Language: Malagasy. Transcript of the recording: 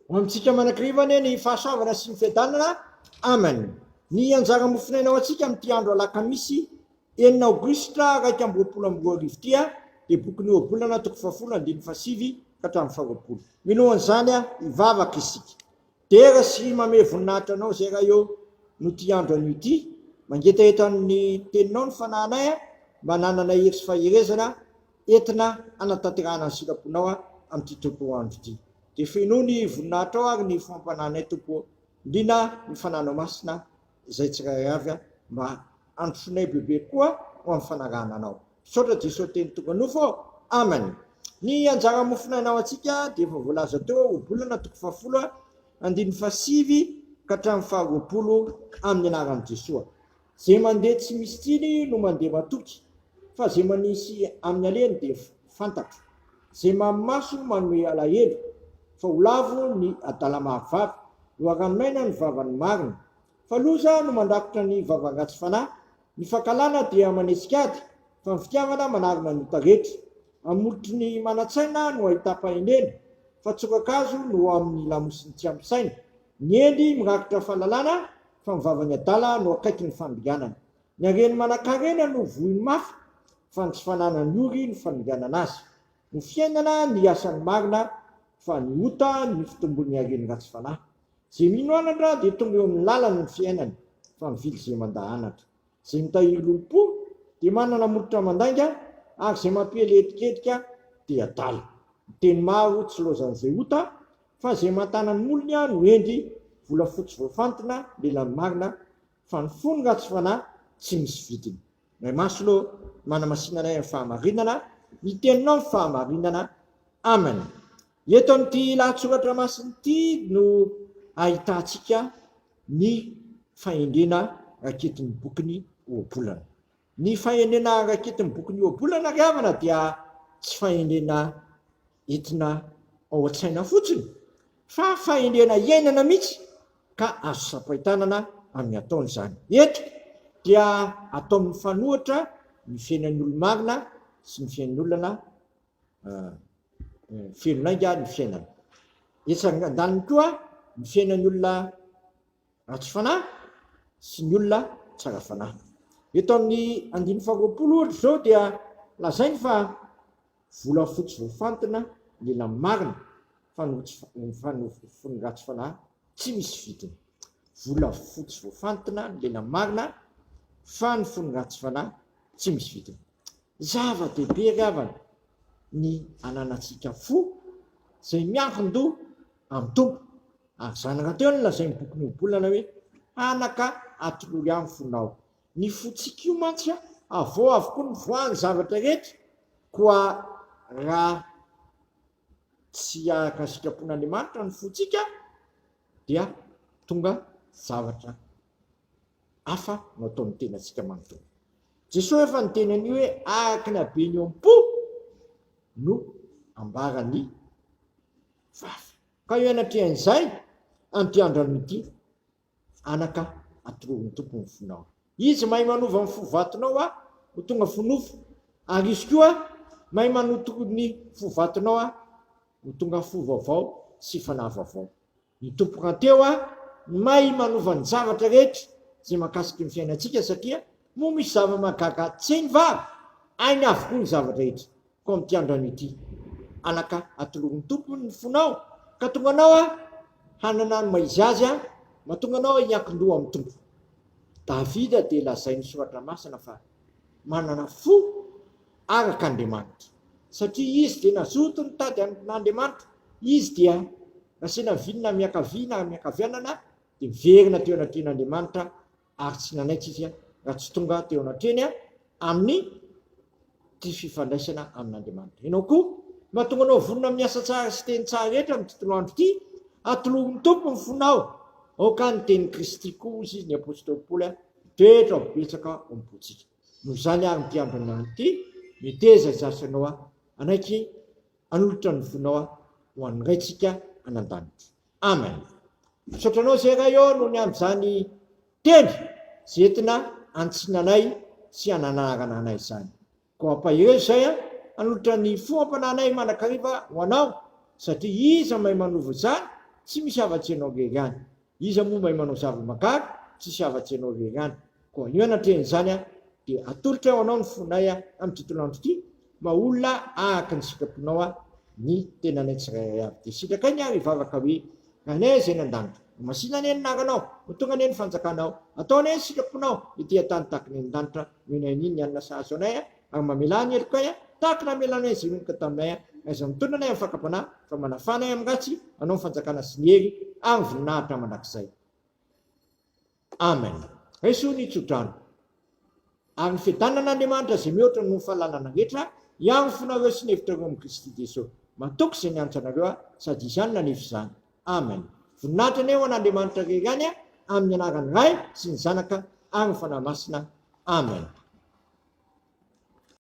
Amintsika manakrivany ny fahasoavana sy ny fiadanana. Amen. Ny anjara mofinainao atsika amin'ity andro alakamisy 9 aogositra 2024 dia boky ny oabolana 7 ka hatramin'ny 20. Minoan'izany ivavaka isika. Dera sy mame voninahitra anao zay raha eo no ty andro anio ity, mangetaetan'ny teninao ny fanahinay mba nanana hery sy faherezana entina anatanterahana ny silaponao amin'ity tontolo andro ity. De feno ny voninahitra ao ary ny fampananay tompo, indrina ny fananao masina izay tsirairay avy mba androsonay bebe koa ho amin'ny fanarahana anao. Saotra Jesosy teny tonganofo. Amen. Ny anjara mofinainao atsika dia efa voalaza teo obolana 7 ka hatramin'ny 20 amin'ny anaran'i Jesosy. Zay mandeha tsy misy tsiny no mandeha matoky, fa zay manisy amin'ny aleny dia fantatra. Zay mamaso manome alahelo, fa ho lavo ny adala mahavavy, loharanomaina ny vavany marina. Fa loza no mandrakotra ny vavangatsy fanahy, ny fankalana dia manesika ady, fa ny fitiavana manarina ny taretra. Amolotry ny manatsaina no ahita-pahendrena, fa tsokakazo no amin'ny lamosiny tsy ampisaina. Ny endy mirakitra fahalalana, fa ny vavany adala no akaiky ny fambiganana. Ny areny manan-karena no vohiny mafy, fa ny tsy fananany ory ny fambiganana azy. Ny fiainana ny asan'ny marina, fa ny ota ny fitombony areny ratsy fanahy. Zay mino anatra dia tonga eo amin'ny lalany ny fiainany, fa mivily zay mandahanatra. Zay mitahiry lolopo dia manana molotra mandainga, ary zay mampieliketrika dia adala. Teny maro tsy lozan'izay ota, fa zay mantana ny molony no endy volafotsy voafantina lelan'ny marina, fa ny fony ratsy fanahy tsy misy vidiny. May maso aloha manamasinanay amin'ny fahamarinana, ny teninao ny fahamarinana. Amen. Eto amin'ity lahatsoratra masiny ity no ahitantsika ny fahendrena raketin'ny bokyny oabolana. Ny fahendrena raketin'ny bokyny oabolana riavana dia tsy fahendrena entina ao an-tsaina fotsiny, fa fahendrena iainana mihitsy ka azo sapahitanana amin'ny ataony zany. Eto dia atao amin'ny fanohatra ny fiainan'ny olo-marina sy ny fiainan'ny olona felonainga ny fiainana. Etsangandaliny koa ny fiainan'ny olona ratsy fanahy sy ny olona tsara fanahy. Eto amin'ny 20 ohatra zao dia lazainy fa volafotsy voafantina lelan'ny marina, fa ny ratsy fanahy tsy misy vidiny. Volafotsy voafantina lelan'ny marina, fa ny fony ratsy fanahy tsy misy vidiny. Zava-dehibe riavana ny ananatsika fo zay miankin-doha amin'ny tompo. Ary zany raha teo no lazainy bokyny oabolana hoe anaka atolory amin'ny fonao. Ny fotsika io mantsy avao avokoa ny voany zavatra rehetra, koa raha tsy araka sitrapon'Andriamanitra ny fotsika dia tonga zavatra hafa no ataon'ny tenatsika manontolo. Jesosy efa niteny an'io hoe araka ny habeny eo am-po no ambarany vavy. Ka io anatrehan'izay amin'ity andro an'ity, anaka atolorin'ny tompo ny fonao. Izy mahay manova ny fovatonao ho tonga fonofo, ary izy koa mahay manoto ny fovatonao ho tonga fo vaovao sy fanahy vaovao. Ny tompo ranteo mahay manova ny zavatra rehetra zay mahakasiky ny fiainantsika, satria moa misy zava-mahagaga tsy hainy vary, hainy avokoa ny zavatra rehetra. Ko amin'ity andro an'ity, anaka atolorin'ny tompo ny fonao, ka tonga anao hanana ny maizy azy, mahatonga anao hiankin-doha amin'ny tompo. Davida dia lazainy soratra masina fa manana fo araka Andriamanitra, satria izy dia nazoto ny tady n'Andriamanitra. Izy dia nasina vilona miakaviana miakavianana dia miverina teo anatrehan'Andriamanitra, ary tsy nanaitsy izy raha tsy tonga teo anatreny amin'ny ty fifandraisana amin'Andriamanitra. Ianao koa mahatonga anao vonona miasa tsara sy teny tsara rehetra amin'ny tontolo andro ity, atolorin'ny tompo ny fonao. Aoka ny teny Kristy koa izy ny apôstôly Paoly toetra betsaka ompontsika. Noho izany ary n'ity andro an'ity miteza zasanao anaiky anolotra ny vonao ho an'ny raitsika anan-danitra. Amen. Misaotranao zay raha eo noho ny amin'izany teny zay entina antsinanay sy ananarana anay izany. Ko ampahery zay anolotra ny fomba ampananay manan-kariva ho anao, satria izy mahay manova izany tsy misy avatsy anao gegany iza momba manao zava-makary tsy misy avatsy anao gegany koa io anatrenyzany a dia atolotra ao anao ny fonay a amin'ny tontolo andro ity ma olona ahaka ny sikaponao a ny tenanay tsirairay avy dia sitraka ny ary ivavaka hoe anay zay nan-danitra masina ny naranao tonga ny ny fanjakanao ataonay sikaponao ity atany tahaka ny an-danitra menaniny ny anina sahazo anay a ary mamelany elokay a tahaka na melanay zay nonika taminay a aiza mitondranay amin'ny fakapana fa manafanay amin'nratsy anao ny fanjakana sy ny hery amin'ny voninahitra mandrakizay amen reso ny tsodrano ary ny fiadanan'andriamanitra zay mihoatra no fahalalana rehetra ihany fonareo sy ny hevitra reo amin'ny Kristy Jesosy matoko zay ny antsanareo a sady izany nanefy izany amen voninahitra ny eo an'andriamanitra rery any a amin'ny anaran'ny ray sy ny zanaka ary ny fanahy masina amen